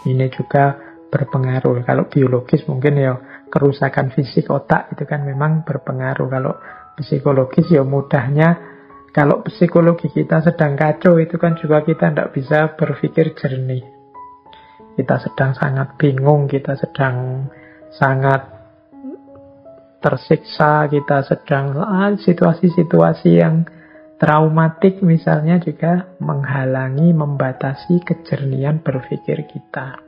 Ini juga berpengaruh. Kalau biologis mungkin ya kerusakan fisik otak itu kan memang berpengaruh. Kalau psikologis ya mudahnya, kalau psikologi kita sedang kacau itu kan juga kita tidak bisa berpikir jernih. Kita sedang sangat bingung, kita sedang sangat tersiksa, kita sedang situasi-situasi yang traumatik misalnya juga menghalangi, membatasi kejernihan berpikir kita.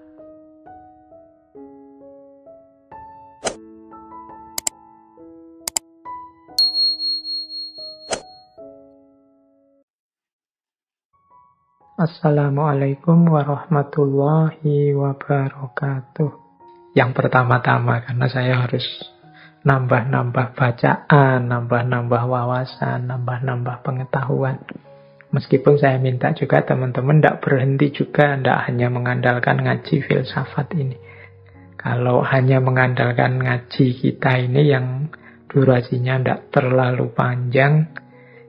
Assalamualaikum warahmatullahi wabarakatuh. Yang pertama-tama, karena saya harus nambah-nambah bacaan, nambah-nambah wawasan, nambah-nambah pengetahuan. Meskipun saya minta juga teman-teman tidak berhenti juga, tidak hanya mengandalkan ngaji filsafat ini. Kalau hanya mengandalkan ngaji kita ini yang durasinya tidak terlalu panjang,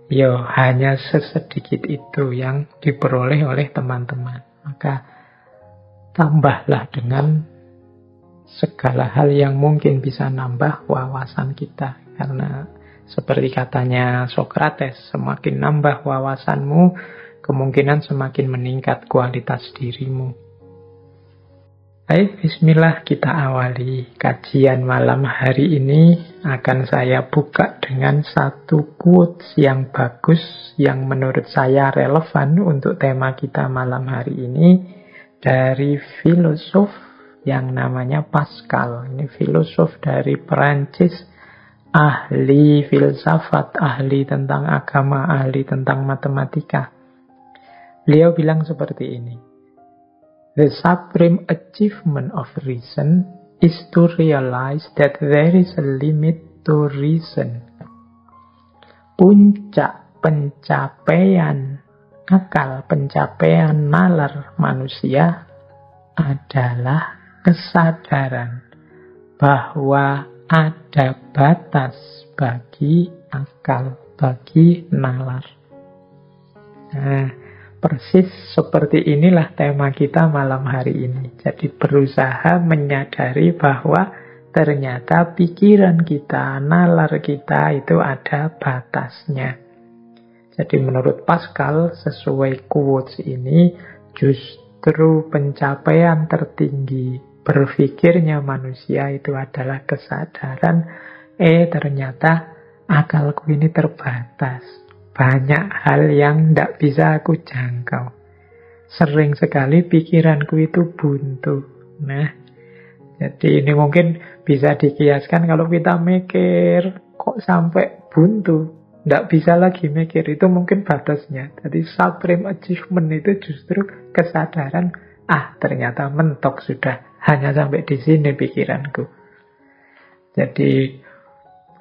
ya hanya sesedikit itu yang diperoleh oleh teman-teman. Maka tambahlah dengan segala hal yang mungkin bisa nambah wawasan kita. Karena seperti katanya Sokrates, semakin nambah wawasanmu, kemungkinan semakin meningkat kualitas dirimu. Baik, bismillah, kita awali kajian malam hari ini. Akan saya buka dengan satu quotes yang bagus, yang menurut saya relevan untuk tema kita malam hari ini, dari filosof yang namanya Pascal. Ini filosof dari Perancis, ahli filsafat, ahli tentang agama, ahli tentang matematika. Beliau bilang seperti ini: The supreme achievement of reason is to realize that there is a limit to reason. Puncak pencapaian akal, pencapaian nalar manusia adalah kesadaran bahwa ada batas bagi akal, bagi nalar. Nah, persis seperti inilah tema kita malam hari ini. Jadi berusaha menyadari bahwa ternyata pikiran kita, nalar kita itu ada batasnya. Jadi menurut Pascal, sesuai quotes ini, justru pencapaian tertinggi berpikirnya manusia itu adalah kesadaran, ternyata akalku ini terbatas. Banyak hal yang tidak bisa aku jangkau. Sering sekali pikiranku itu buntu. Nah, jadi ini mungkin bisa dikiaskan kalau kita mikir, kok sampai buntu, tidak bisa lagi mikir, itu mungkin batasnya. Jadi supreme achievement itu justru kesadaran, ternyata mentok sudah. Hanya sampai di sini pikiranku. Jadi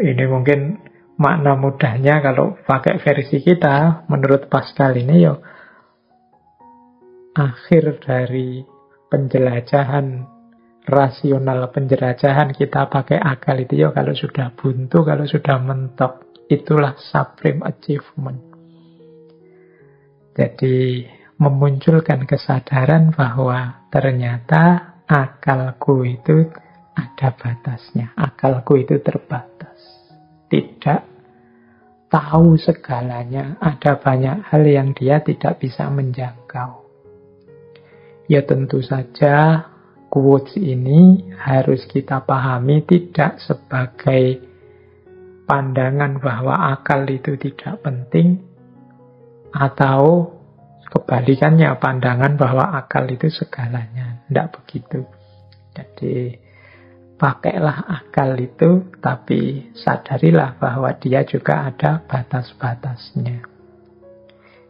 ini mungkin makna mudahnya kalau pakai versi kita, menurut Pascal ini ya akhir dari penjelajahan rasional, penjelajahan kita pakai akal itu ya kalau sudah buntu, kalau sudah mentok, itulah supreme achievement. Jadi memunculkan kesadaran bahwa ternyata akalku itu ada batasnya. Akalku itu terbatas. Tidak tahu segalanya. Ada banyak hal yang dia tidak bisa menjangkau. Ya tentu saja quotes ini harus kita pahami tidak sebagai pandangan bahwa akal itu tidak penting, atau kebalikannya, pandangan bahwa akal itu segalanya. Tidak begitu. Jadi pakailah akal itu, tapi sadarilah bahwa dia juga ada batas-batasnya.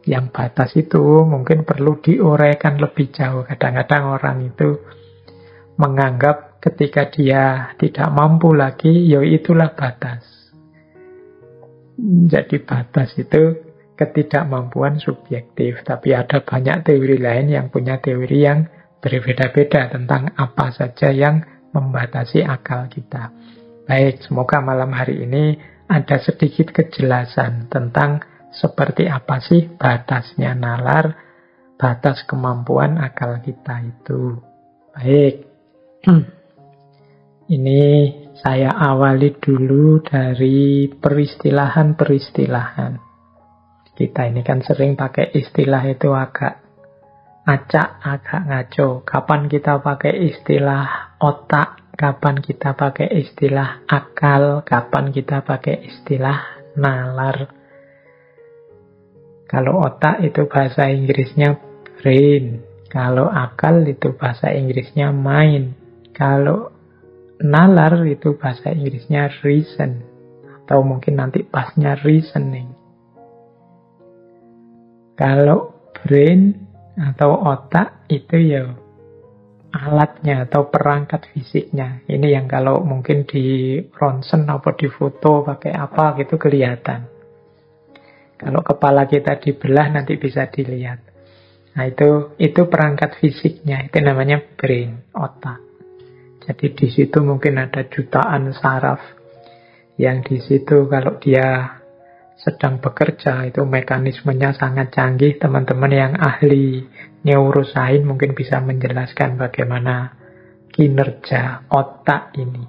Yang batas itu mungkin perlu diuraikan lebih jauh. Kadang-kadang orang itu menganggap ketika dia tidak mampu lagi, ya itulah batas. Jadi batas itu ketidakmampuan subjektif, tapi ada banyak teori lain yang punya teori yang berbeda-beda tentang apa saja yang membatasi akal kita. Baik, semoga malam hari ini ada sedikit kejelasan tentang seperti apa sih batasnya nalar, batas kemampuan akal kita itu. Baik. Ini saya awali dulu dari peristilahan-peristilahan. Kita ini kan sering pakai istilah itu agak acak, agak ngaco. Kapan kita pakai istilah otak, kapan kita pakai istilah akal, kapan kita pakai istilah nalar. Kalau otak itu bahasa Inggrisnya brain. Kalau akal itu bahasa Inggrisnya mind. Kalau nalar itu bahasa Inggrisnya reason. Atau mungkin nanti pasnya reasoning. Kalau brain atau otak itu ya alatnya atau perangkat fisiknya. Ini yang kalau mungkin di ronsen atau di foto pakai apa gitu kelihatan. Kalau kepala kita dibelah nanti bisa dilihat. Nah itu perangkat fisiknya, itu namanya brain, otak. Jadi di situ mungkin ada jutaan saraf yang di situ kalau dia sedang bekerja, itu mekanismenya sangat canggih. Teman-teman yang ahli neurosains mungkin bisa menjelaskan bagaimana kinerja otak ini.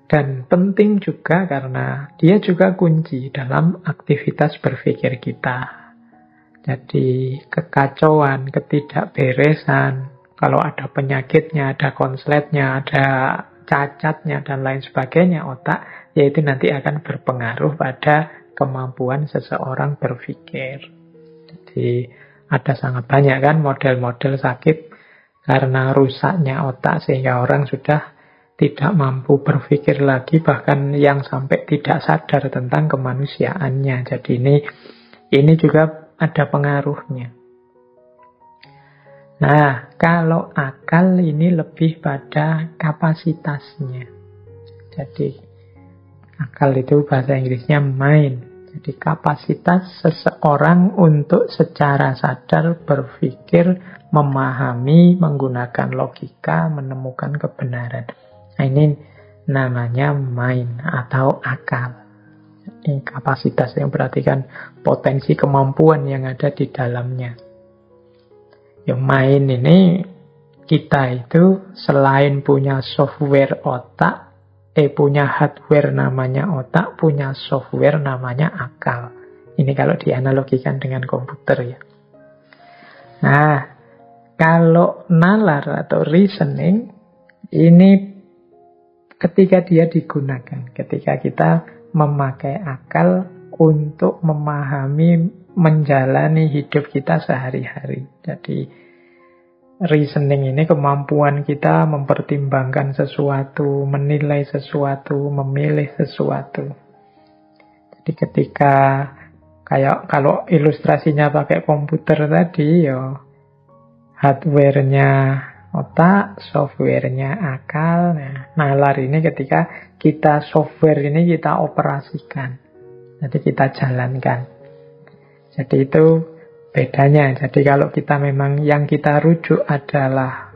Dan penting juga karena dia juga kunci dalam aktivitas berpikir kita. Jadi kekacauan, ketidakberesan, kalau ada penyakitnya, ada konsletnya, ada cacatnya, dan lain sebagainya otak, yaitu nanti akan berpengaruh pada kemampuan seseorang berpikir. Jadi ada sangat banyak kan model-model sakit karena rusaknya otak sehingga orang sudah tidak mampu berpikir lagi, bahkan yang sampai tidak sadar tentang kemanusiaannya. Jadi ini juga ada pengaruhnya. Nah, kalau akal ini lebih pada kapasitasnya. Jadi akal itu bahasa Inggrisnya mind. Jadi kapasitas seseorang untuk secara sadar berpikir, memahami, menggunakan logika, menemukan kebenaran. Nah, ini namanya mind atau akal. Ini kapasitas yang berarti kan potensi kemampuan yang ada di dalamnya. Yang mind ini kita itu selain punya software otak, punya hardware namanya otak, punya software namanya akal. Ini kalau dianalogikan dengan komputer ya. Nah, kalau nalar atau reasoning, ini ketika dia digunakan, ketika kita memakai akal untuk memahami, menjalani hidup kita sehari-hari. Jadi reasoning ini kemampuan kita mempertimbangkan sesuatu, menilai sesuatu, memilih sesuatu. Jadi ketika kayak kalau ilustrasinya pakai komputer tadi, ya hardware-nya otak, software-nya akal. Nah, nalar ini ketika kita software ini kita operasikan. Jadi kita jalankan. Jadi itu bedanya. Jadi kalau kita memang yang kita rujuk adalah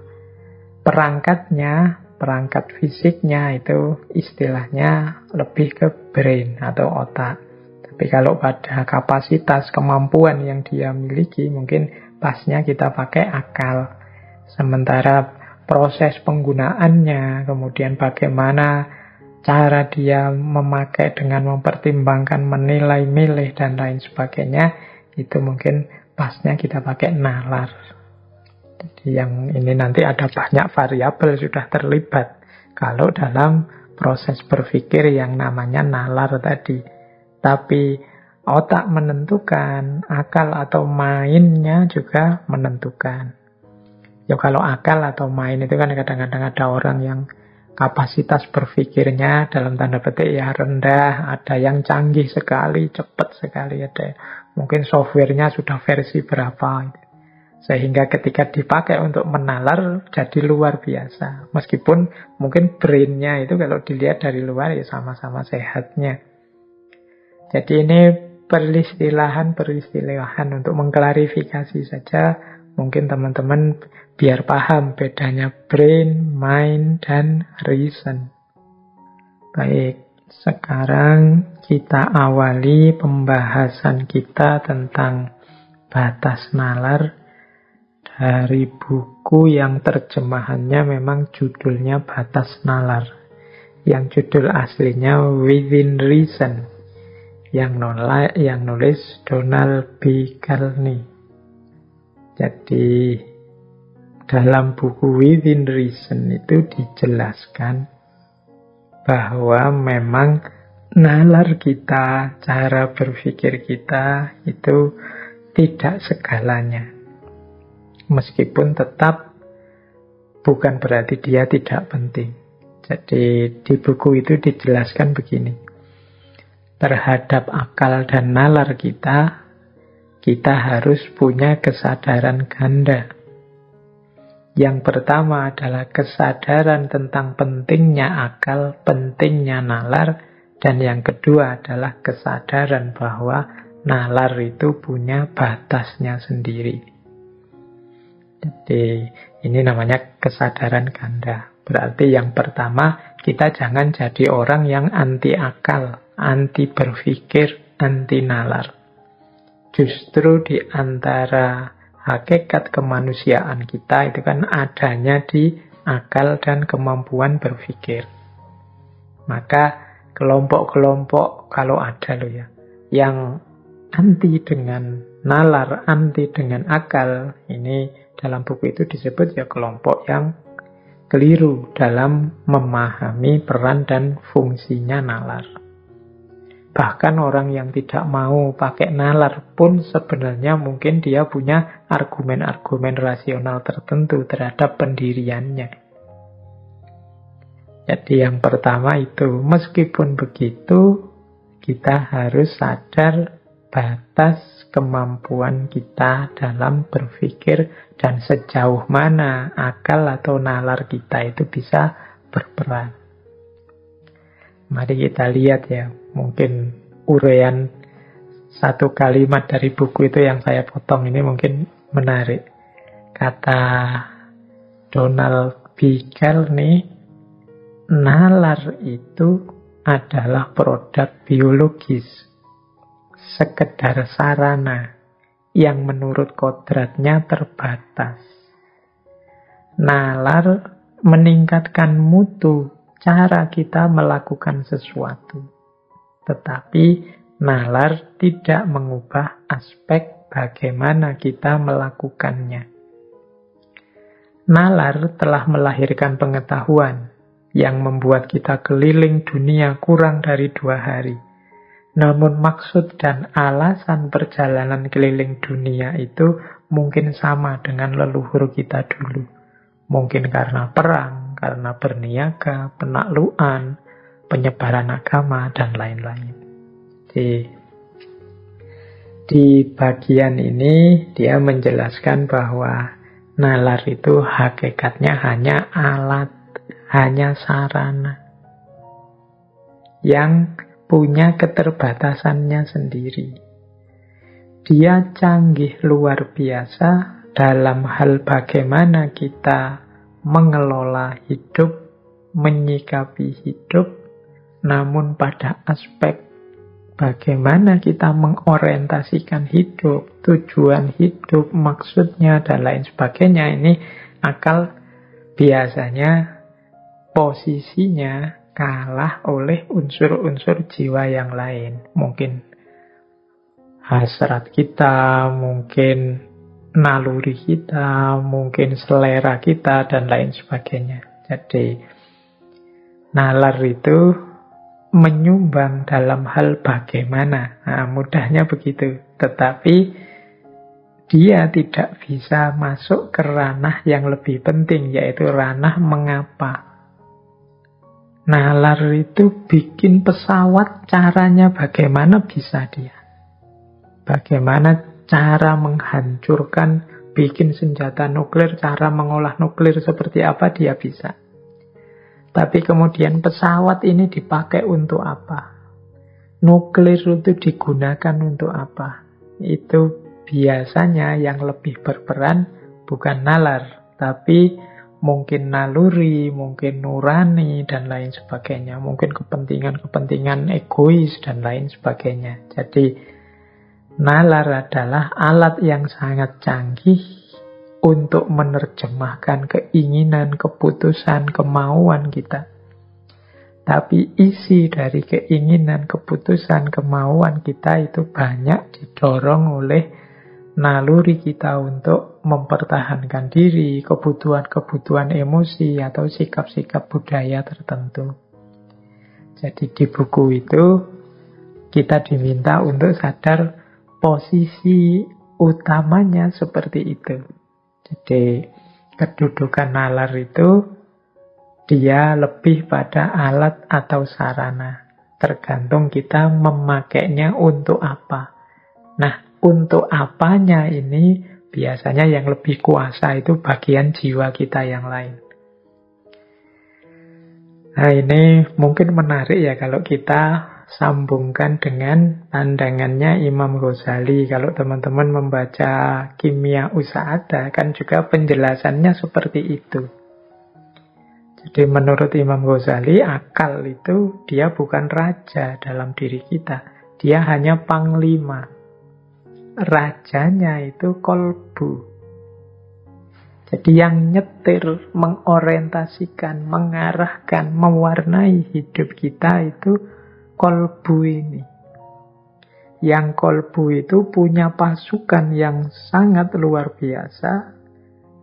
perangkatnya, perangkat fisiknya, itu istilahnya lebih ke brain atau otak. Tapi kalau pada kapasitas kemampuan yang dia miliki, mungkin pasnya kita pakai akal. Sementara proses penggunaannya, kemudian bagaimana cara dia memakai dengan mempertimbangkan, menilai, milih, dan lain sebagainya, itu mungkin pasnya kita pakai nalar. Jadi yang ini nanti ada banyak variabel sudah terlibat kalau dalam proses berpikir yang namanya nalar tadi. Tapi otak menentukan, akal atau mainnya juga menentukan. Ya kalau akal atau main itu kan kadang-kadang ada orang yang kapasitas berpikirnya dalam tanda petik ya rendah, ada yang canggih sekali, cepat sekali, ada mungkin softwarenya sudah versi berapa. Sehingga ketika dipakai untuk menalar jadi luar biasa. Meskipun mungkin brainnya itu kalau dilihat dari luar ya sama-sama sehatnya. Jadi ini peristilahan untuk mengklarifikasi saja. Mungkin teman-teman biar paham bedanya brain, mind, dan reason. Baik, sekarang kita awali pembahasan kita tentang batas nalar dari buku yang terjemahannya memang judulnya Batas Nalar. Yang judul aslinya Within Reason. Yang nulis Donald B. Carney. Jadi dalam buku Within Reason itu dijelaskan bahwa memang nalar kita, cara berpikir kita itu tidak segalanya. Meskipun tetap bukan berarti dia tidak penting. Jadi di buku itu dijelaskan begini. Terhadap akal dan nalar kita harus punya kesadaran ganda. Yang pertama adalah kesadaran tentang pentingnya akal, pentingnya nalar, dan yang kedua adalah kesadaran bahwa nalar itu punya batasnya sendiri. Jadi ini namanya kesadaran ganda. Berarti yang pertama, kita jangan jadi orang yang anti akal, anti berpikir, anti nalar. Justru di antara hakikat kemanusiaan kita itu kan adanya di akal dan kemampuan berpikir. Maka kelompok-kelompok kalau ada loh ya, yang anti dengan nalar, anti dengan akal, ini dalam buku itu disebut ya kelompok yang keliru dalam memahami peran dan fungsinya nalar. Bahkan orang yang tidak mau pakai nalar pun sebenarnya mungkin dia punya argumen-argumen rasional tertentu terhadap pendiriannya. Jadi yang pertama itu, meskipun begitu, kita harus sadar batas kemampuan kita dalam berpikir dan sejauh mana akal atau nalar kita itu bisa berperan. Mari kita lihat ya, mungkin uraian satu kalimat dari buku itu yang saya potong ini mungkin menarik. Kata Donald B. Carney, nalar itu adalah produk biologis, sekedar sarana yang menurut kodratnya terbatas. Nalar meningkatkan mutu cara kita melakukan sesuatu. Tetapi nalar tidak mengubah aspek bagaimana kita melakukannya. Nalar telah melahirkan pengetahuan yang membuat kita keliling dunia kurang dari 2 hari. Namun maksud dan alasan perjalanan keliling dunia itu mungkin sama dengan leluhur kita dulu. Mungkin karena perang, karena berniaga, penaklukan, penyebaran agama, dan lain-lain. Di bagian ini dia menjelaskan bahwa nalar itu hakikatnya hanya alat, hanya sarana yang punya keterbatasannya sendiri. Dia canggih luar biasa dalam hal bagaimana kita mengelola hidup, menyikapi hidup, namun pada aspek bagaimana kita mengorientasikan hidup, tujuan hidup, maksudnya, dan lain sebagainya, ini akal biasanya posisinya kalah oleh unsur-unsur jiwa yang lain. Mungkin hasrat kita, mungkin naluri kita, mungkin selera kita, dan lain sebagainya. Jadi, nalar itu menyumbang dalam hal bagaimana. Nah, mudahnya begitu. Tetapi, dia tidak bisa masuk ke ranah yang lebih penting, yaitu ranah mengapa. Nalar itu bikin pesawat, caranya bagaimana bisa dia. Bagaimana cara menghancurkan, bikin senjata nuklir, cara mengolah nuklir seperti apa dia bisa. Tapi kemudian pesawat ini dipakai untuk apa? Nuklir itu digunakan untuk apa? Itu biasanya yang lebih berperan bukan nalar, tapi mungkin naluri, mungkin nurani, dan lain sebagainya. Mungkin kepentingan-kepentingan egois, dan lain sebagainya. Jadi, nalar adalah alat yang sangat canggih untuk menerjemahkan keinginan, keputusan, kemauan kita. Tapi isi dari keinginan, keputusan, kemauan kita itu banyak didorong oleh naluri kita untuk mempertahankan diri, kebutuhan-kebutuhan emosi, atau sikap-sikap budaya tertentu. Jadi di buku itu kita diminta untuk sadar posisi utamanya seperti itu. Jadi kedudukan nalar itu dia lebih pada alat atau sarana. Tergantung kita memakainya untuk apa. Nah, untuk apanya ini biasanya yang lebih kuasa itu bagian jiwa kita yang lain. Nah, ini mungkin menarik ya kalau kita sambungkan dengan pandangannya Imam Ghazali. Kalau teman-teman membaca Kimia Usa'adah kan juga penjelasannya seperti itu. Jadi menurut Imam Ghazali, akal itu dia bukan raja dalam diri kita. Dia hanya panglima. Rajanya itu kolbu. Jadi yang nyetir, mengorientasikan, mengarahkan, mewarnai hidup kita itu kolbu ini. Yang kolbu itu punya pasukan yang sangat luar biasa,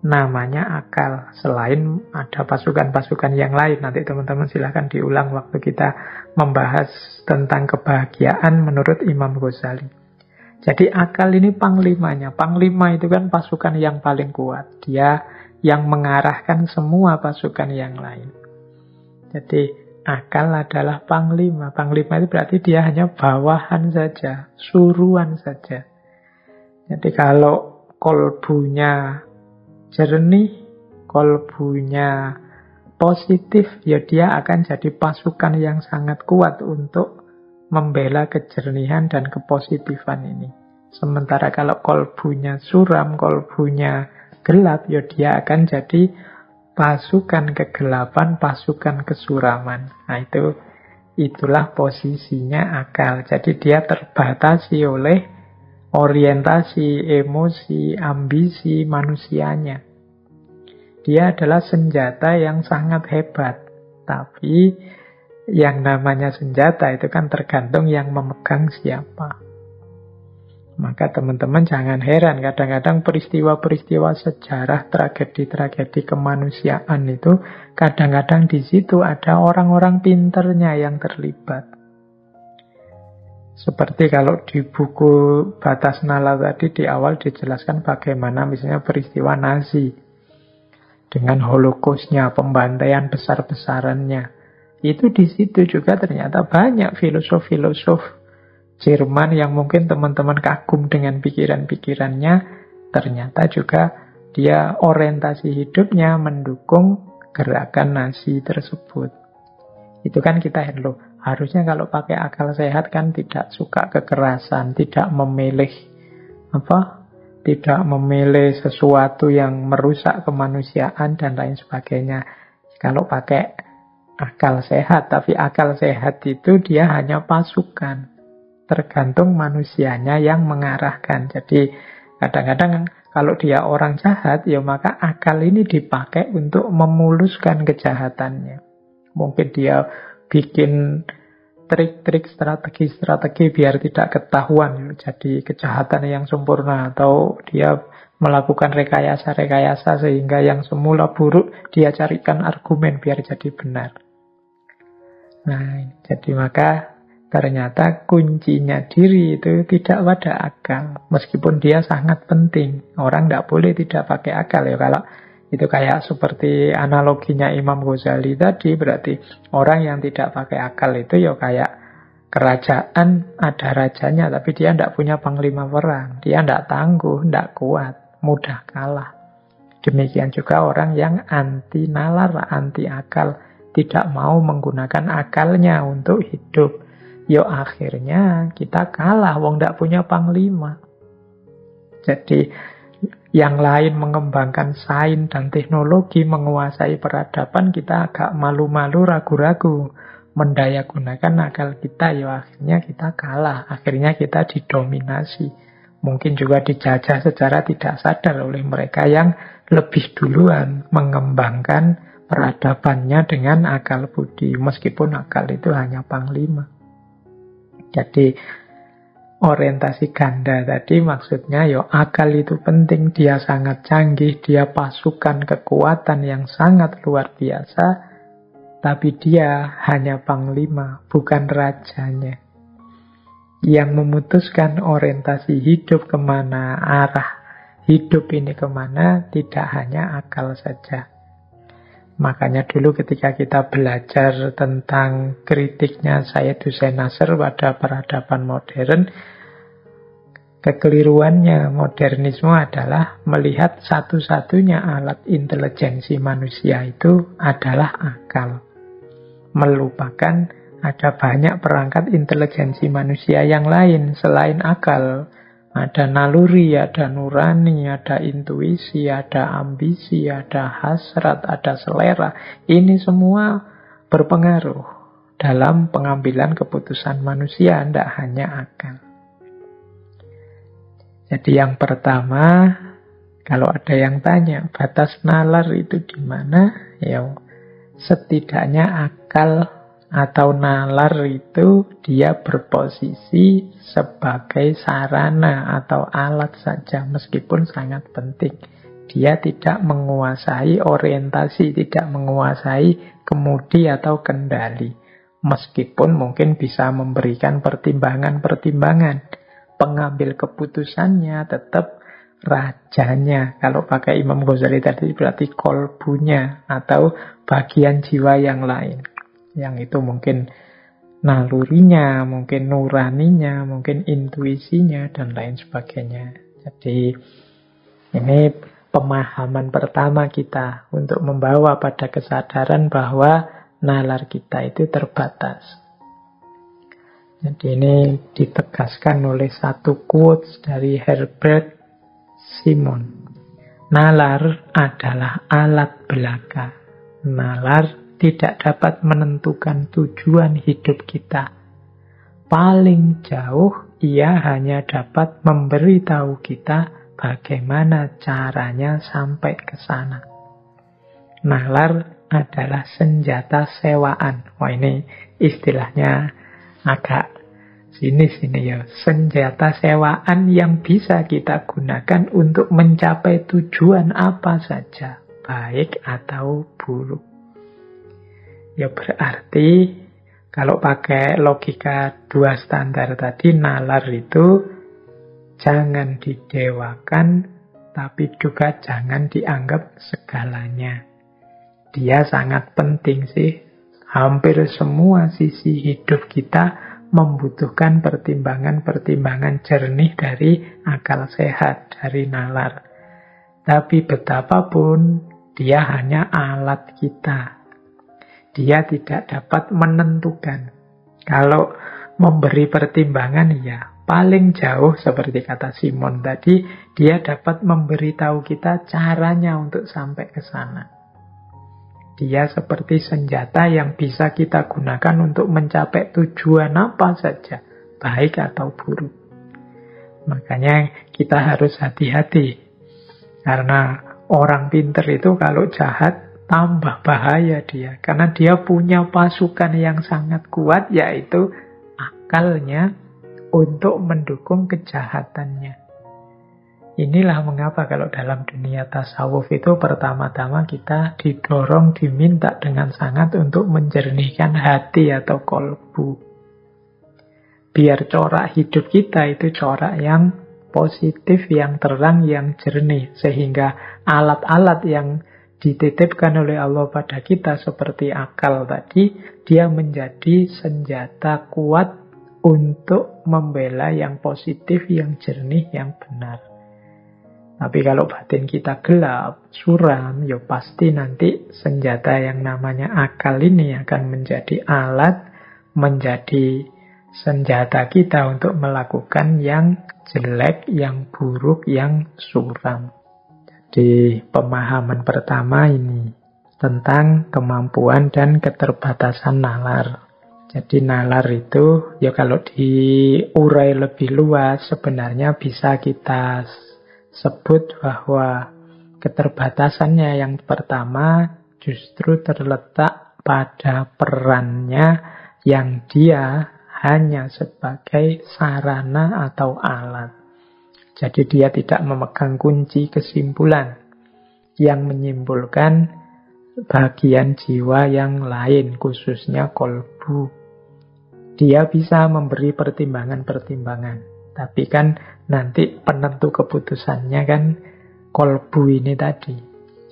namanya akal. Selain ada pasukan-pasukan yang lain, nanti teman-teman silahkan diulang waktu kita membahas tentang kebahagiaan menurut Imam Ghazali. Jadi akal ini panglimanya. Panglima itu kan pasukan yang paling kuat. Dia yang mengarahkan semua pasukan yang lain. Jadi akal adalah panglima. Panglima itu berarti dia hanya bawahan saja, suruhan saja. Jadi kalau kolbunya jernih, kolbunya positif, ya dia akan jadi pasukan yang sangat kuat untuk membela kejernihan dan kepositifan ini. Sementara kalau kolbunya suram, kolbunya gelap, ya dia akan jadi pasukan kegelapan, pasukan kesuraman. Nah, itulah posisinya akal. Jadi dia terbatasi oleh orientasi, emosi, ambisi manusianya. Dia adalah senjata yang sangat hebat. Tapi yang namanya senjata itu kan tergantung yang memegang siapa. Maka teman-teman jangan heran, kadang-kadang peristiwa-peristiwa sejarah, tragedi-tragedi kemanusiaan itu kadang-kadang di situ ada orang-orang pinternya yang terlibat. Seperti kalau di buku Batas Nalar tadi di awal dijelaskan bagaimana misalnya peristiwa Nazi dengan Holocaustnya, pembantaian besar-besarannya. Itu di situ juga ternyata banyak filosof-filosof Jerman yang mungkin teman-teman kagum dengan pikiran-pikirannya, ternyata juga dia orientasi hidupnya mendukung gerakan Nazi tersebut. Itu kan kita loh. Harusnya kalau pakai akal sehat kan tidak suka kekerasan, tidak memilih tidak memilih sesuatu yang merusak kemanusiaan dan lain sebagainya. Kalau pakai akal sehat, tapi akal sehat itu dia hanya pasukan. Tergantung manusianya yang mengarahkan. Jadi kadang-kadang kalau dia orang jahat, ya maka akal ini dipakai untuk memuluskan kejahatannya. Mungkin dia bikin trik-trik, strategi-strategi biar tidak ketahuan jadi kejahatan yang sempurna, atau dia melakukan rekayasa-rekayasa sehingga yang semula buruk dia carikan argumen biar jadi benar. Nah, jadi maka ternyata kuncinya diri itu tidak pada akal, meskipun dia sangat penting. Orang tidak boleh tidak pakai akal ya. Kalau itu kayak seperti analoginya Imam Ghazali tadi, berarti orang yang tidak pakai akal itu ya kayak kerajaan, ada rajanya tapi dia tidak punya panglima perang. Dia tidak tangguh, tidak kuat, mudah kalah. Demikian juga orang yang anti nalar, anti akal, tidak mau menggunakan akalnya untuk hidup. Yo akhirnya kita kalah, wong tidak punya panglima. Jadi yang lain mengembangkan sains dan teknologi, menguasai peradaban, kita agak malu-malu, ragu-ragu mendayagunakan akal kita, ya akhirnya kita kalah, akhirnya kita didominasi. mungkin juga dijajah secara tidak sadar oleh mereka yang lebih duluan mengembangkan peradabannya dengan akal budi, meskipun akal itu hanya panglima. Jadi orientasi ganda tadi maksudnya akal itu penting, dia sangat canggih, dia pasukan kekuatan yang sangat luar biasa, tapi dia hanya panglima, bukan rajanya. Yang memutuskan orientasi hidup kemana, arah hidup ini kemana, tidak hanya akal saja. Makanya dulu ketika kita belajar tentang kritiknya Syed Hussein Nasr pada peradaban modern, kekeliruannya modernisme adalah melihat satu-satunya alat intelijensi manusia itu adalah akal. Melupakan ada banyak perangkat intelijensi manusia yang lain selain akal. Ada naluri, ada nurani, ada intuisi, ada ambisi, ada hasrat, ada selera. Ini semua berpengaruh dalam pengambilan keputusan manusia, tidak hanya akal. Jadi yang pertama, kalau ada yang tanya, batas nalar itu di mana? Setidaknya akal atau nalar itu dia berposisi sebagai sarana atau alat saja, meskipun sangat penting. Dia tidak menguasai orientasi, tidak menguasai kemudi atau kendali, meskipun mungkin bisa memberikan pertimbangan-pertimbangan. Pengambil keputusannya tetap rajanya. Kalau pakai Imam Ghazali tadi berarti kolbunya atau bagian jiwa yang lain. Yang itu mungkin nalurinya, mungkin nuraninya, mungkin intuisinya, dan lain sebagainya. Jadi ini pemahaman pertama kita untuk membawa pada kesadaran bahwa nalar kita itu terbatas. Jadi ini ditegaskan oleh satu quotes dari Herbert Simon. Nalar adalah alat belaka. Nalar tidak dapat menentukan tujuan hidup kita. Paling jauh, ia hanya dapat memberitahu kita bagaimana caranya sampai ke sana. Nalar adalah senjata sewaan. Wah, ini istilahnya agak sinis ini ya. Senjata sewaan yang bisa kita gunakan untuk mencapai tujuan apa saja, baik atau buruk. Ya berarti kalau pakai logika dua standar tadi, nalar itu jangan didewakan, tapi juga jangan dianggap segalanya. Dia sangat penting sih. Hampir semua sisi hidup kita membutuhkan pertimbangan-pertimbangan jernih dari akal sehat, dari nalar. Tapi betapapun dia hanya alat kita. Dia tidak dapat menentukan. Kalau memberi pertimbangan, ya paling jauh seperti kata Simon tadi, dia dapat memberitahu kita caranya untuk sampai ke sana. Dia seperti senjata yang bisa kita gunakan untuk mencapai tujuan apa saja, baik atau buruk. Makanya kita harus hati-hati. Karena orang pinter itu kalau jahat, tambah bahaya dia. Karena dia punya pasukan yang sangat kuat, yaitu akalnya untuk mendukung kejahatannya. Inilah mengapa kalau dalam dunia tasawuf itu pertama-tama kita didorong, diminta dengan sangat untuk menjernihkan hati atau kolbu. Biar corak hidup kita itu corak yang positif, yang terang, yang jernih. Sehingga alat-alat yang dititipkan oleh Allah pada kita seperti akal tadi, dia menjadi senjata kuat untuk membela yang positif, yang jernih, yang benar. Tapi kalau batin kita gelap, suram, ya pasti nanti senjata yang namanya akal ini akan menjadi alat, menjadi senjata kita untuk melakukan yang jelek, yang buruk, yang suram. Jadi pemahaman pertama ini tentang kemampuan dan keterbatasan nalar. Jadi nalar itu, ya kalau diurai lebih luas, sebenarnya bisa kita sebut bahwa keterbatasannya yang pertama justru terletak pada perannya yang dia hanya sebagai sarana atau alat. Jadi dia tidak memegang kunci kesimpulan yang menyimpulkan bagian jiwa yang lain, khususnya kolbu. Dia bisa memberi pertimbangan-pertimbangan. Tapi kan nanti penentu keputusannya kan kolbu ini tadi.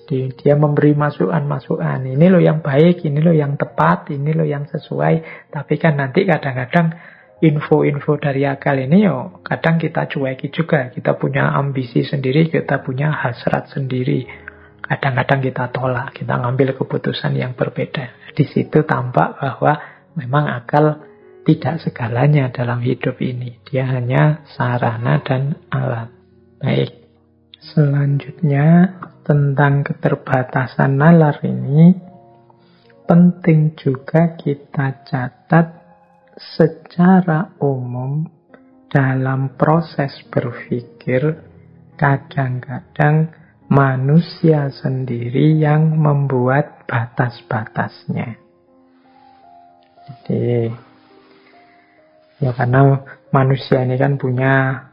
Dia memberi masukan-masukan. Ini loh yang baik, ini loh yang tepat, ini loh yang sesuai. Tapi kan nanti kadang-kadang info-info dari akal ini kadang kita cueki juga. Kita punya ambisi sendiri, kita punya hasrat sendiri. Kadang-kadang kita tolak, kita ngambil keputusan yang berbeda. Di situ tampak bahwa memang akal tidak segalanya dalam hidup ini. Dia hanya sarana dan alat. Baik. Selanjutnya, tentang keterbatasan nalar ini, penting juga kita catat secara umum dalam proses berpikir, kadang-kadang manusia sendiri yang membuat batas-batasnya. Jadi, ya karena manusia ini kan punya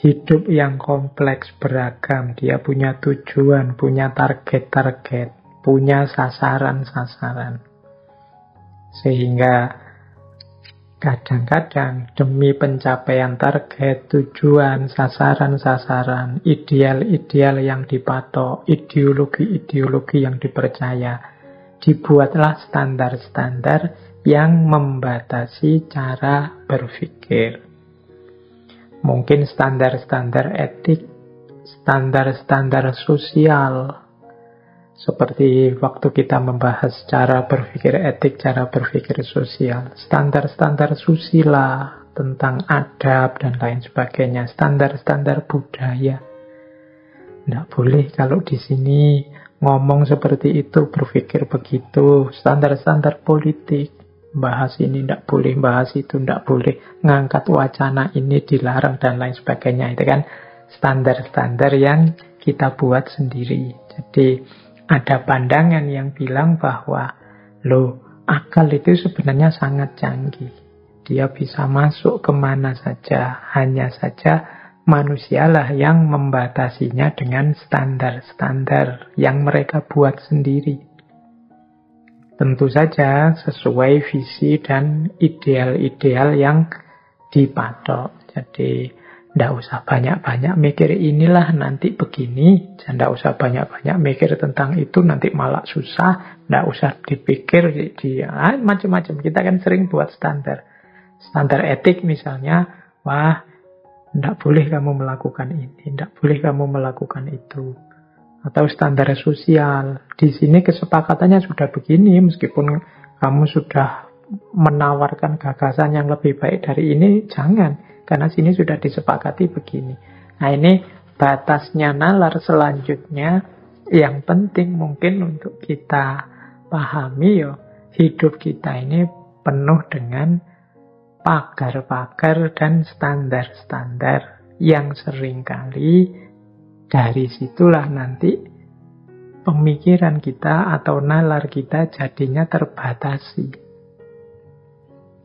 hidup yang kompleks beragam. Dia punya tujuan, punya target-target, punya sasaran-sasaran. Sehingga kadang-kadang demi pencapaian target, tujuan, sasaran-sasaran, ideal-ideal yang dipatok, ideologi-ideologi yang dipercaya, dibuatlah standar-standar yang membatasi cara berpikir. Mungkin standar-standar etik, standar-standar sosial. Seperti waktu kita membahas cara berpikir etik, cara berpikir sosial. Standar-standar susila tentang adab dan lain sebagainya. Standar-standar budaya. Tidak boleh kalau di sini ngomong seperti itu, berpikir begitu. Standar-standar politik. Bahas ini tidak boleh, bahas itu tidak boleh, ngangkat wacana ini dilarang dan lain sebagainya. Itu kan standar-standar yang kita buat sendiri. Jadi ada pandangan yang bilang bahwa akal itu sebenarnya sangat canggih. Dia bisa masuk kemana saja, hanya saja manusialah yang membatasinya dengan standar-standar yang mereka buat sendiri. Tentu saja sesuai visi dan ideal-ideal yang dipatok. Jadi tidak usah banyak-banyak mikir inilah nanti begini. Tidak usah banyak-banyak mikir tentang itu nanti malah susah. Tidak usah dipikir macam-macam. Kita kan sering buat standar. Standar etik misalnya, wah tidak boleh kamu melakukan ini, tidak boleh kamu melakukan itu. Atau standar sosial. Di sini kesepakatannya sudah begini, meskipun kamu sudah menawarkan gagasan yang lebih baik dari ini, jangan. Karena sini sudah disepakati begini. Nah ini batasnya nalar selanjutnya yang penting mungkin untuk kita pahami hidup kita ini penuh dengan pagar-pagar dan standar-standar yang seringkali dari situlah nanti pemikiran kita atau nalar kita jadinya terbatasi.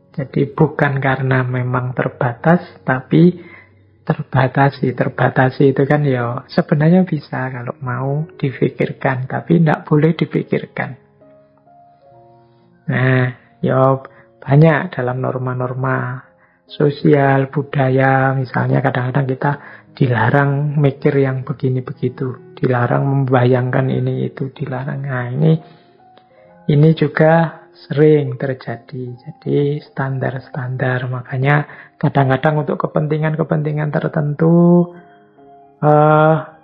Jadi bukan karena memang terbatas, tapi terbatasi. Terbatasi itu kan sebenarnya bisa kalau mau dipikirkan, tapi tidak boleh dipikirkan. Nah, banyak dalam norma-norma sosial, budaya, misalnya kadang-kadang kita dilarang mikir yang begini-begitu, dilarang membayangkan ini itu, dilarang. Nah, ini juga sering terjadi. Jadi standar-standar, makanya kadang-kadang untuk kepentingan-kepentingan tertentu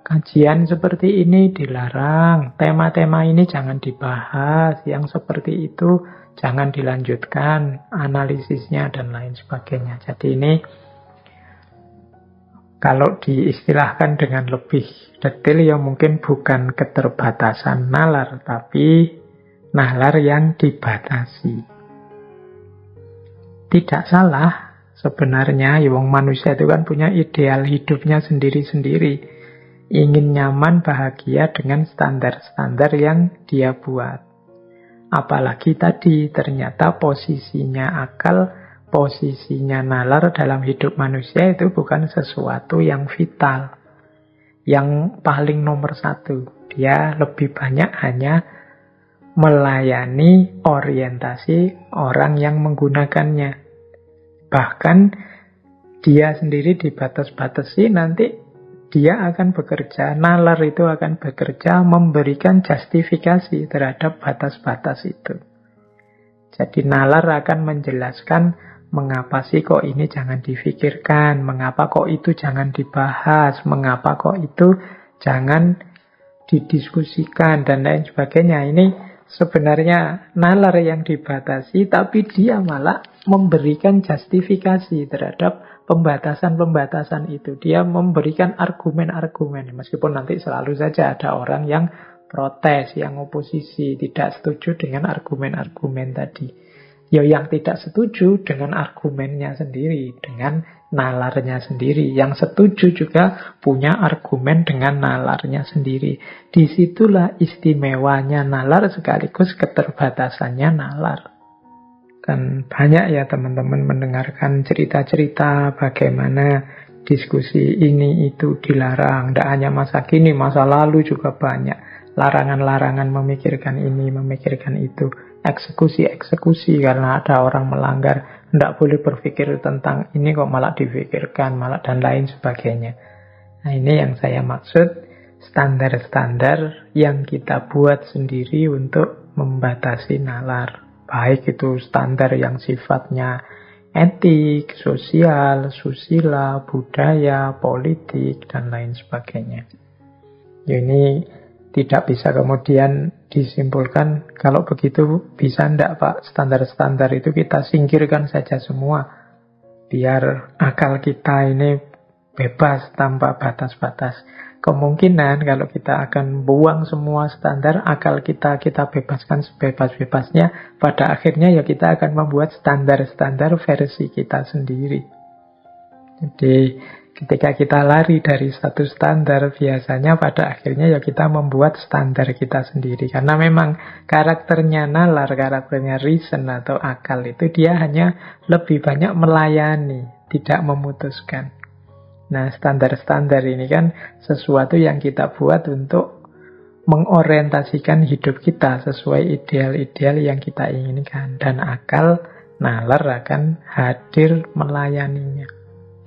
kajian seperti ini dilarang, tema-tema ini jangan dibahas, yang seperti itu jangan dilanjutkan analisisnya dan lain sebagainya. Jadi ini kalau diistilahkan dengan lebih detail mungkin bukan keterbatasan nalar, tapi nalar yang dibatasi. Tidak salah sebenarnya, wong manusia itu kan punya ideal hidupnya sendiri-sendiri. Ingin nyaman, bahagia dengan standar-standar yang dia buat. Apalagi tadi ternyata posisinya akal, posisinya nalar dalam hidup manusia itu bukan sesuatu yang vital, yang paling nomor satu. Dia lebih banyak hanya melayani orientasi orang yang menggunakannya. Bahkan dia sendiri dibatas-batasi, nanti dia akan bekerja, nalar itu akan bekerja memberikan justifikasi terhadap batas-batas itu. Jadi nalar akan menjelaskan mengapa sih kok ini jangan difikirkan, mengapa kok itu jangan dibahas, mengapa kok itu jangan didiskusikan, dan lain sebagainya. Ini sebenarnya nalar yang dibatasi, tapi dia malah memberikan justifikasi terhadap pembatasan-pembatasan itu. Dia memberikan argumen-argumen, meskipun nanti selalu saja ada orang yang protes, yang oposisi, tidak setuju dengan argumen-argumen tadi. Ya yang tidak setuju dengan argumennya sendiri, dengan nalarnya sendiri. Yang setuju juga punya argumen dengan nalarnya sendiri. Disitulah istimewanya nalar sekaligus keterbatasannya nalar. Kan banyak ya teman-teman mendengarkan cerita-cerita bagaimana diskusi ini itu dilarang. Tidak hanya masa kini, masa lalu juga banyak. Larangan-larangan memikirkan ini, memikirkan itu. Eksekusi-eksekusi karena ada orang melanggar. Tidak boleh berpikir tentang ini kok malah difikirkan, malah dan lain sebagainya. Nah ini yang saya maksud, standar-standar yang kita buat sendiri untuk membatasi nalar. Baik itu standar yang sifatnya etik, sosial, susila, budaya, politik, dan lain sebagainya. Ini tidak bisa kemudian disimpulkan, kalau begitu bisa enggak Pak, standar-standar itu kita singkirkan saja semua. Biar akal kita ini bebas tanpa batas-batas. Kemungkinan kalau kita akan buang semua standar, akal kita bebaskan sebebas-bebasnya, pada akhirnya ya kita akan membuat standar-standar versi kita sendiri. Jadi ketika kita lari dari satu standar, biasanya pada akhirnya ya kita membuat standar kita sendiri. Karena memang karakternya nalar, karakternya reason atau akal itu dia hanya lebih banyak melayani, tidak memutuskan. Nah, standar-standar ini kan sesuatu yang kita buat untuk mengorientasikan hidup kita sesuai ideal-ideal yang kita inginkan. Dan akal, nalar akan hadir melayaninya.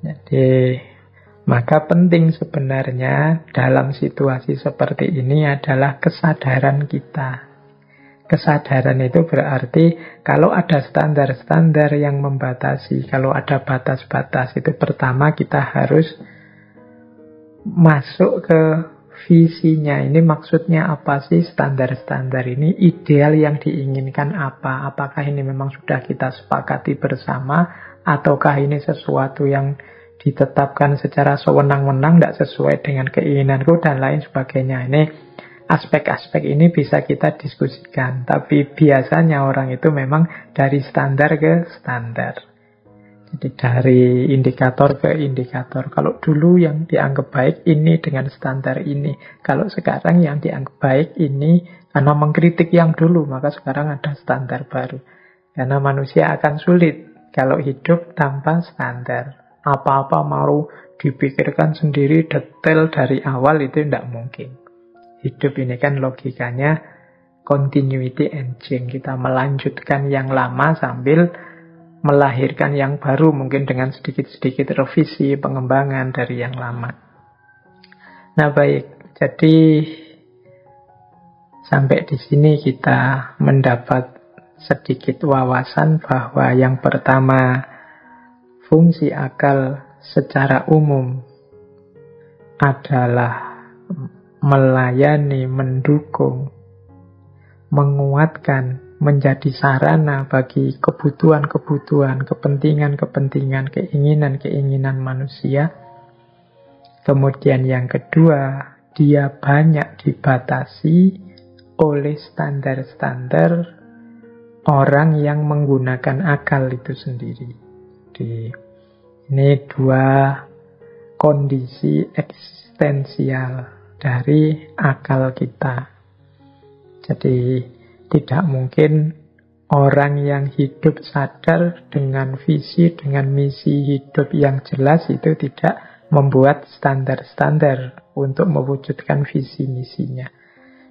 Jadi, maka penting sebenarnya dalam situasi seperti ini adalah kesadaran kita. Kesadaran itu berarti kalau ada standar-standar yang membatasi, kalau ada batas-batas, itu pertama kita harus masuk ke visinya. Ini maksudnya apa sih standar-standar ini? Ideal yang diinginkan apa? Apakah ini memang sudah kita sepakati bersama? Ataukah ini sesuatu yang ditetapkan secara sewenang-wenang, tidak sesuai dengan keinginanku, dan lain sebagainya. Ini aspek-aspek ini bisa kita diskusikan, tapi biasanya orang itu memang dari standar ke standar. Jadi dari indikator ke indikator. Kalau dulu yang dianggap baik ini dengan standar ini. Kalau sekarang yang dianggap baik ini karena mengkritik yang dulu, maka sekarang ada standar baru. Karena manusia akan sulit kalau hidup tanpa standar. Apa-apa mau dipikirkan sendiri detail dari awal itu tidak mungkin. Hidup ini kan logikanya continuity engine. Kita melanjutkan yang lama sambil melahirkan yang baru, mungkin dengan sedikit-sedikit revisi, pengembangan dari yang lama. Nah baik, jadi sampai di sini kita mendapat sedikit wawasan bahwa yang pertama, fungsi akal secara umum adalah melayani, mendukung, menguatkan, menjadi sarana bagi kebutuhan-kebutuhan, kepentingan-kepentingan, keinginan-keinginan manusia. Kemudian yang kedua, dia banyak dibatasi oleh standar-standar orang yang menggunakan akal itu sendiri. Jadi, ini dua kondisi eksistensial dari akal kita. Jadi, tidak mungkin orang yang hidup sadar dengan visi, dengan misi hidup yang jelas itu tidak membuat standar-standar untuk mewujudkan visi misinya.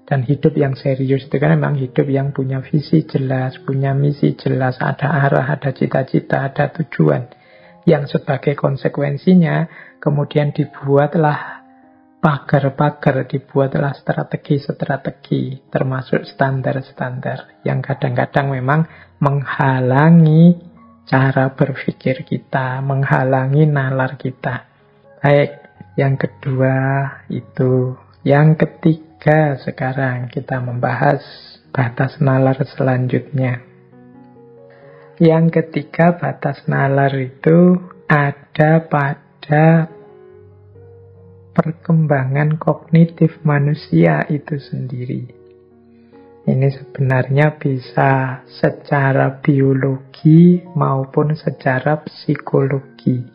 Dan hidup yang serius itu kan memang hidup yang punya visi jelas, punya misi jelas, ada arah, ada cita-cita, ada tujuan. Yang sebagai konsekuensinya kemudian dibuatlah pagar-pagar, dibuatlah strategi-strategi, termasuk standar-standar yang kadang-kadang memang menghalangi cara berpikir kita, menghalangi nalar kita. Baik, yang kedua itu. Yang ketiga sekarang kita membahas batas nalar selanjutnya. Yang ketiga batas nalar itu ada pada perkembangan kognitif manusia itu sendiri. Ini sebenarnya bisa secara biologi maupun secara psikologi.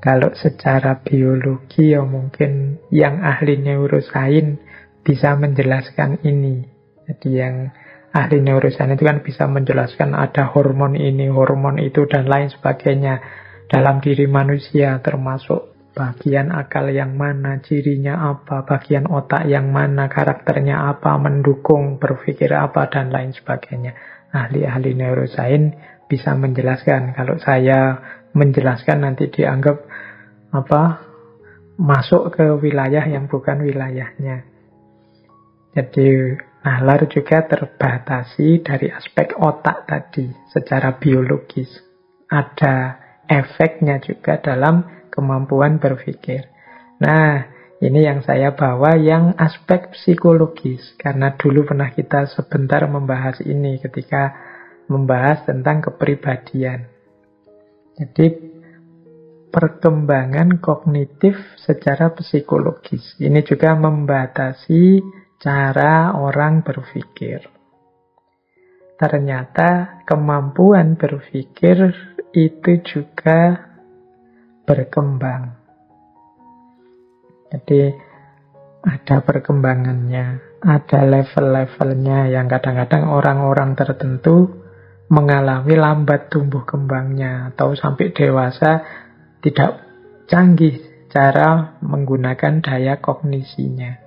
Kalau secara biologi ya mungkin yang ahli neurosains bisa menjelaskan ini. Jadi yang ahli neurosains itu kan bisa menjelaskan ada hormon ini, hormon itu, dan lain sebagainya dalam diri manusia, termasuk bagian akal yang mana, cirinya apa, bagian otak yang mana, karakternya apa, mendukung, berpikir apa, dan lain sebagainya. Ahli-ahli neurosains bisa menjelaskan. Kalau saya menjelaskan nanti dianggap masuk ke wilayah yang bukan wilayahnya. Jadi nalar juga terbatasi dari aspek otak tadi secara biologis. Ada efeknya juga dalam kemampuan berpikir. Nah, ini yang saya bawa yang aspek psikologis, karena dulu pernah kita sebentar membahas ini ketika membahas tentang kepribadian. Jadi perkembangan kognitif secara psikologis. Ini juga membatasi cara orang berpikir. Ternyata kemampuan berpikir itu juga berkembang. Jadi ada perkembangannya, ada level-levelnya yang kadang-kadang orang-orang tertentu mengalami lambat tumbuh kembangnya atau sampai dewasa tidak canggih cara menggunakan daya kognisinya.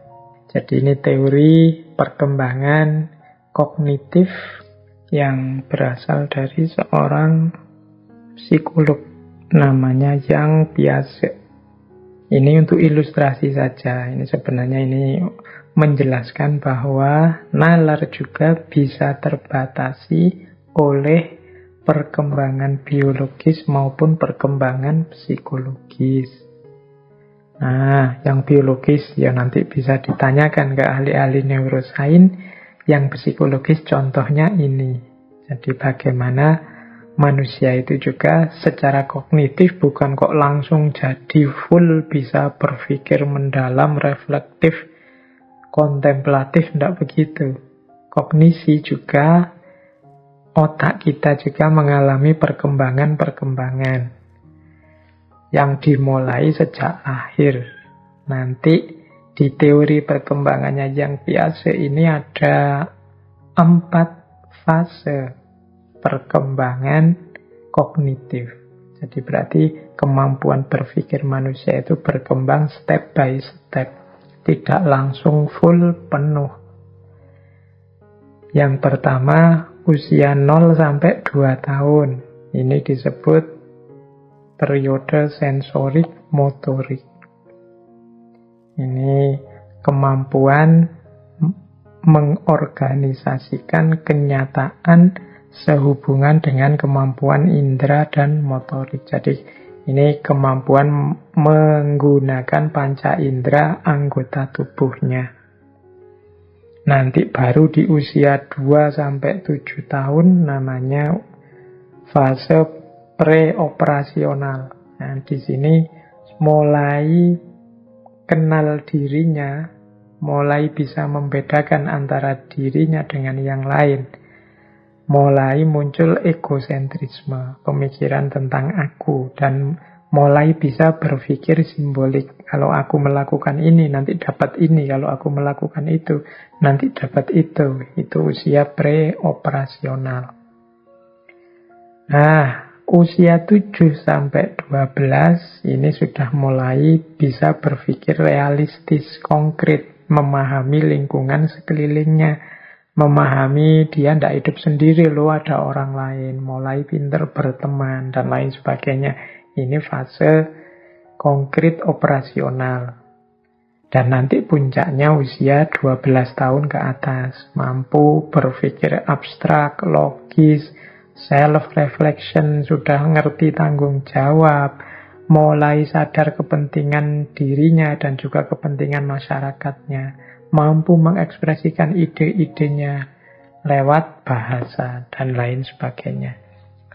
Jadi ini teori perkembangan kognitif yang berasal dari seorang psikolog namanya Yang Piaget. Ini untuk ilustrasi saja. Ini sebenarnya ini menjelaskan bahwa nalar juga bisa terbatasi oleh perkembangan biologis maupun perkembangan psikologis. Nah, yang biologis ya nanti bisa ditanyakan ke ahli-ahli neurosains. Yang psikologis contohnya ini. Jadi bagaimana manusia itu juga secara kognitif bukan kok langsung jadi full bisa berpikir mendalam, reflektif, kontemplatif, tidak begitu. Kognisi juga, otak kita juga mengalami perkembangan-perkembangan yang dimulai sejak lahir. Nanti di teori perkembangannya Yang Piaget ini ada 4 fase perkembangan kognitif. Jadi berarti kemampuan berpikir manusia itu berkembang step by step, tidak langsung full penuh. Yang pertama usia 0 sampai 2 tahun. Ini disebut periode sensorik motorik. Ini kemampuan mengorganisasikan kenyataan sehubungan dengan kemampuan indera dan motorik. Jadi ini kemampuan menggunakan panca indera anggota tubuhnya. Nanti baru di usia 2-7 tahun namanya fase preoperasional. Nah, di sini mulai kenal dirinya, mulai bisa membedakan antara dirinya dengan yang lain. mulai muncul egosentrisme, pemikiran tentang aku, dan mulai bisa berpikir simbolik. Kalau aku melakukan ini, nanti dapat ini. Kalau aku melakukan itu, nanti dapat itu. Itu usia pre-operasional. Nah, usia 7 sampai 12 ini sudah mulai bisa berpikir realistis, konkret, memahami lingkungan sekelilingnya. Memahami dia tidak hidup sendiri loh, ada orang lain, mulai pinter berteman dan lain sebagainya. Ini fase konkret operasional. Dan nanti puncaknya usia 12 tahun ke atas, mampu berpikir abstrak, logis, self-reflection, sudah ngerti tanggung jawab, mulai sadar kepentingan dirinya dan juga kepentingan masyarakatnya, mampu mengekspresikan ide-idenya lewat bahasa dan lain sebagainya.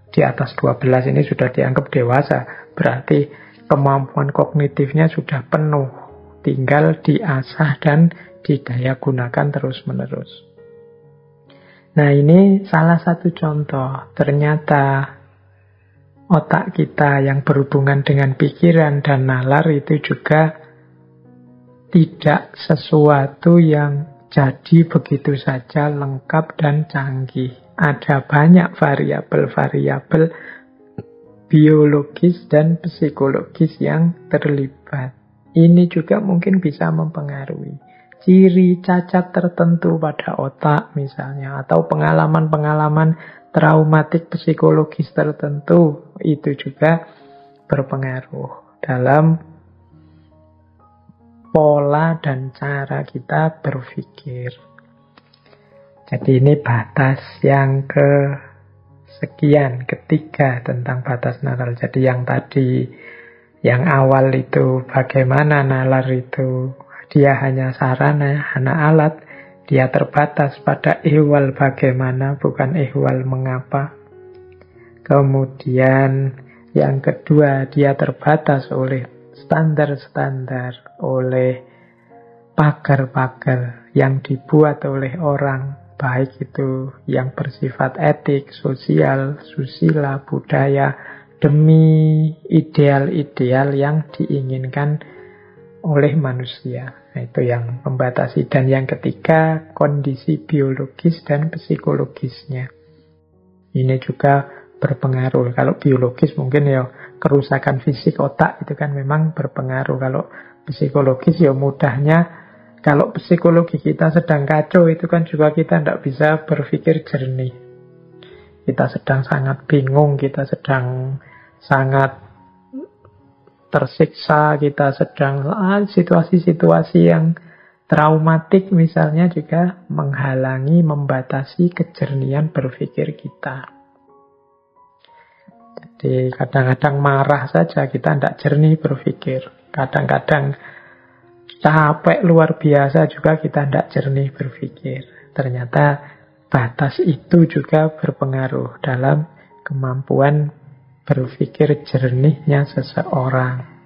Di atas 12 ini sudah dianggap dewasa, berarti kemampuan kognitifnya sudah penuh, tinggal diasah dan didaya gunakan terus-menerus. Nah, ini salah satu contoh. Ternyata otak kita yang berhubungan dengan pikiran dan nalar itu juga tidak sesuatu yang jadi begitu saja lengkap dan canggih. Ada banyak variabel-variabel biologis dan psikologis yang terlibat. Ini juga mungkin bisa mempengaruhi ciri cacat tertentu pada otak misalnya, atau pengalaman-pengalaman traumatik psikologis tertentu. Itu juga berpengaruh dalam pola dan cara kita berpikir. Jadi ini batas yang kesekian, ketiga tentang batas nalar. Jadi yang tadi, yang awal itu bagaimana nalar itu, dia hanya sarana, hanya alat. Dia terbatas pada ihwal bagaimana, bukan ihwal mengapa. Kemudian yang kedua, dia terbatas oleh standar-standar, oleh pagar-pagar yang dibuat oleh orang, baik itu yang bersifat etik, sosial, susila, budaya, demi ideal-ideal yang diinginkan oleh manusia. Nah, itu yang membatasi. Dan yang ketiga, kondisi biologis dan psikologisnya. Ini juga berpengaruh. Kalau biologis mungkin ya kerusakan fisik otak itu kan memang berpengaruh. Kalau psikologis ya mudahnya, kalau psikologi kita sedang kacau itu kan juga kita tidak bisa berpikir jernih. Kita sedang sangat bingung, kita sedang sangat tersiksa, kita sedang situasi-situasi yang traumatik misalnya juga menghalangi, membatasi kejernihan berpikir kita. Jadi kadang-kadang marah saja kita tidak jernih berpikir. Kadang-kadang capek luar biasa juga kita tidak jernih berpikir. Ternyata batas itu juga berpengaruh dalam kemampuan berpikir jernihnya seseorang.